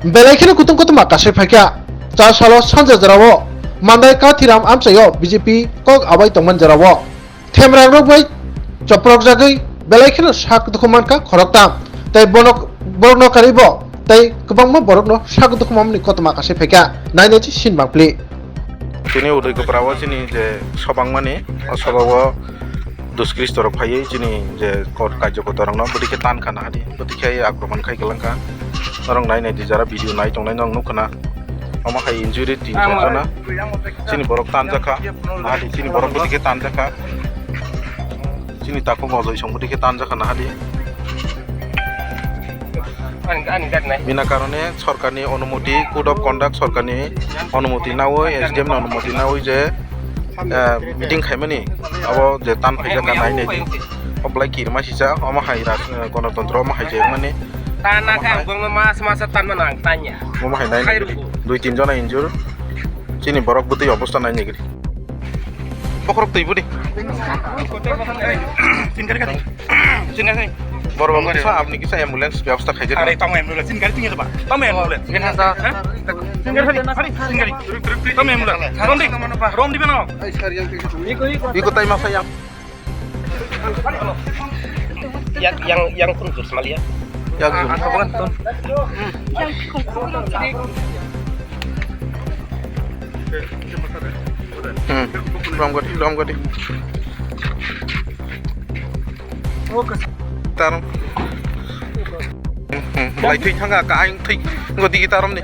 Belekino kutung makasih fakia. Salo sanja jarawo. Mandai Kathiram Amchaio BJP kok abai tongman jarawo. Themrang bai Choprokjakkha belekino sak dokumanka khoroktam. Tai borokno karibo. Tai kubangma borokno sak dokumamni kota makasih fakia. Nainachi sin bangpli. Sini Udaikwbra sini je sobangmani sobawo duskristor phaye sini je kor kajjokotorangno bodike tan khana hadi bodike akraman khai gelangka orang nainai di jara video nai tongnai nang nukana ama khai injury 3 jana sini borok tan jaka hadi sini borok bodike tan jaka sini tako mojoi song bodike tan jaka na hadi বিনা কারণে সরকারি অনুমতি code of conduct সরকারি অনুমতি না ওই SDM অনুমতি না ওই যে মিটিং খাইমানি আবো যে তান ফাইজা কানাই নেই অবলাই কিরমা সিসা অমা হাই গণতন্ত্র অমা হাই যে মানে তানা কাং বং মাস মাস তান মানাং তাnya অমা হাই নাই 2-3 জন ইনজুর চিনি বরক বুতি অবস্থা নাই নেগরি পকরক তৈব দি চিনগারি বড় বাবা কিছু আপনি কিছু অ্যাম্বুলেন্স ব্যবস্থা খাইছে আরে তাম অ্যাম্বুলেন্স চিনগারি তিন দেবা তাম অ্যাম্বুলেন্স কেনা সা চিনগারি চিনগারি তাম অ্যাম্বুলেন্স রম দিবে না iko tay masa yang kuntur semalia yang zoom kapan ton rom gadi tarom lai thik thanga ka anh thik ngodi tarom ni